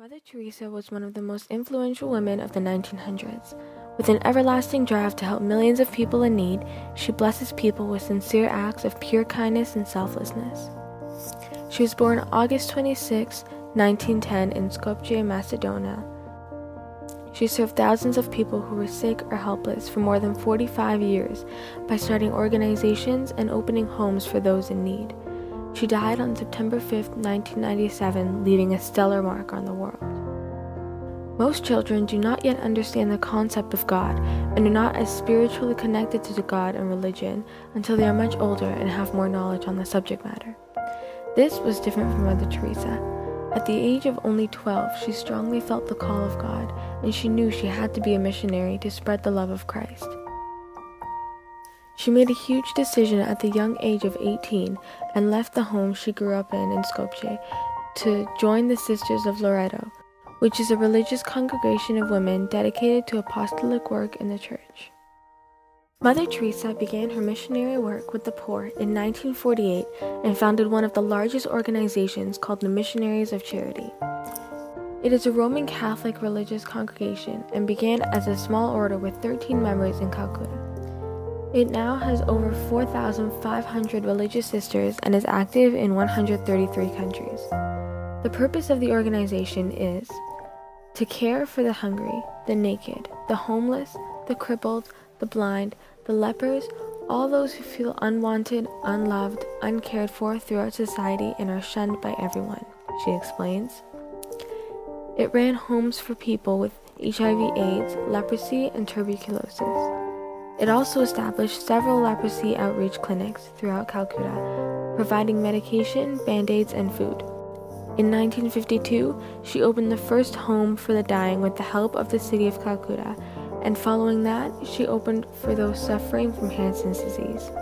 Mother Teresa was one of the most influential women of the 1900s. With an everlasting drive to help millions of people in need, she blesses people with sincere acts of pure kindness and selflessness. She was born August 26, 1910 in Skopje, Macedonia. She served thousands of people who were sick or helpless for more than 45 years by starting organizations and opening homes for those in need. She died on September 5, 1997, leaving a stellar mark on the world. Most children do not yet understand the concept of God and are not as spiritually connected to God and religion until they are much older and have more knowledge on the subject matter. This was different for Mother Teresa. At the age of only 12, she strongly felt the call of God, and she knew she had to be a missionary to spread the love of Christ. She made a huge decision at the young age of 18 and left the home she grew up in Skopje, to join the Sisters of Loreto, which is a religious congregation of women dedicated to apostolic work in the church. Mother Teresa began her missionary work with the poor in 1948 and founded one of the largest organizations called the Missionaries of Charity. It is a Roman Catholic religious congregation and began as a small order with 13 members in Calcutta. It now has over 4,500 religious sisters and is active in 133 countries. The purpose of the organization is to care for the hungry, the naked, the homeless, the crippled, the blind, the lepers, all those who feel unwanted, unloved, uncared for throughout society and are shunned by everyone, she explains. It ran homes for people with HIV/AIDS, leprosy, and tuberculosis. It also established several leprosy outreach clinics throughout Calcutta, providing medication, band-aids, and food. In 1952, she opened the first home for the dying with the help of the city of Calcutta, and following that, she opened for those suffering from Hansen's disease.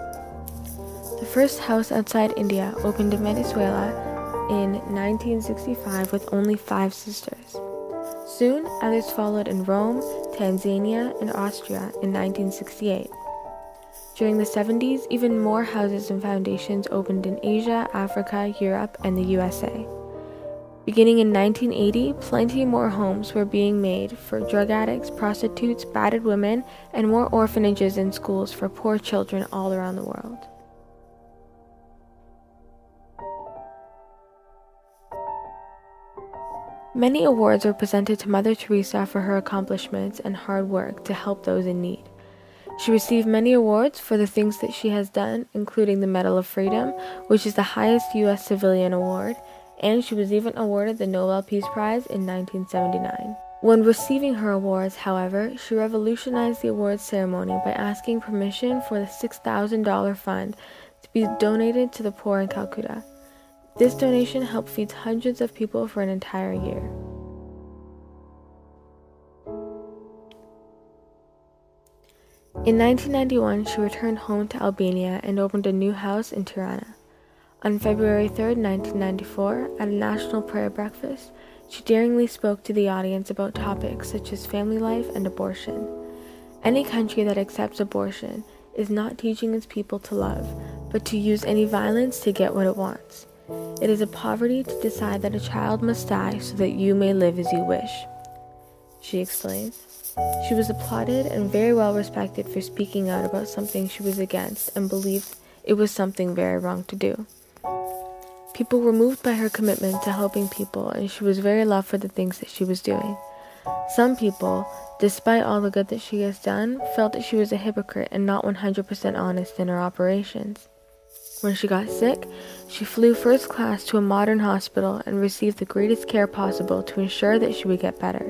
The first house outside India opened in Venezuela in 1965 with only 5 sisters. Soon, others followed in Rome, Tanzania, and Austria in 1968. During the 70s, even more houses and foundations opened in Asia, Africa, Europe, and the USA. Beginning in 1980, plenty more homes were being made for drug addicts, prostitutes, battered women, and more orphanages and schools for poor children all around the world. Many awards were presented to Mother Teresa for her accomplishments and hard work to help those in need. She received many awards for the things that she has done, including the Medal of Freedom, which is the highest U.S. civilian award, and she was even awarded the Nobel Peace Prize in 1979. When receiving her awards, however, she revolutionized the awards ceremony by asking permission for the $6,000 fund to be donated to the poor in Calcutta. This donation helped feed hundreds of people for an entire year. In 1991, she returned home to Albania and opened a new house in Tirana. On February 3, 1994, at a national prayer breakfast, she daringly spoke to the audience about topics such as family life and abortion. Any country that accepts abortion is not teaching its people to love, but to use any violence to get what it wants. It is a poverty to decide that a child must die so that you may live as you wish, she explains. She was applauded and very well respected for speaking out about something she was against and believed it was something very wrong to do. People were moved by her commitment to helping people, and she was very loved for the things that she was doing. Some people, despite all the good that she has done, felt that she was a hypocrite and not 100% honest in her operations. When she got sick, she flew first class to a modern hospital and received the greatest care possible to ensure that she would get better.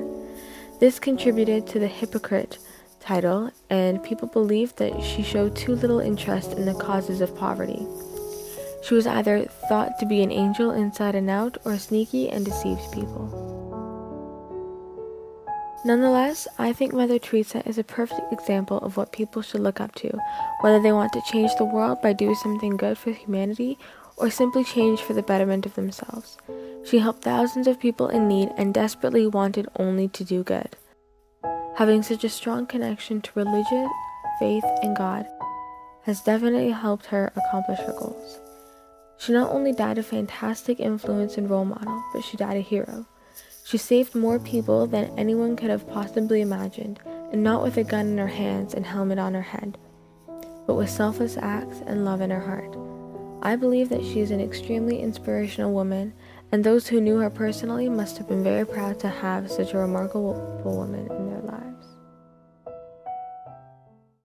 This contributed to the hypocrite title, and people believed that she showed too little interest in the causes of poverty. She was either thought to be an angel inside and out, or sneaky and deceived people. Nonetheless, I think Mother Teresa is a perfect example of what people should look up to, whether they want to change the world by doing something good for humanity, or simply change for the betterment of themselves. She helped thousands of people in need and desperately wanted only to do good. Having such a strong connection to religion, faith, and God has definitely helped her accomplish her goals. She not only died a fantastic influence and role model, but she died a hero. She saved more people than anyone could have possibly imagined, and not with a gun in her hands and helmet on her head, but with selfless acts and love in her heart. I believe that she is an extremely inspirational woman, and those who knew her personally must have been very proud to have such a remarkable woman in their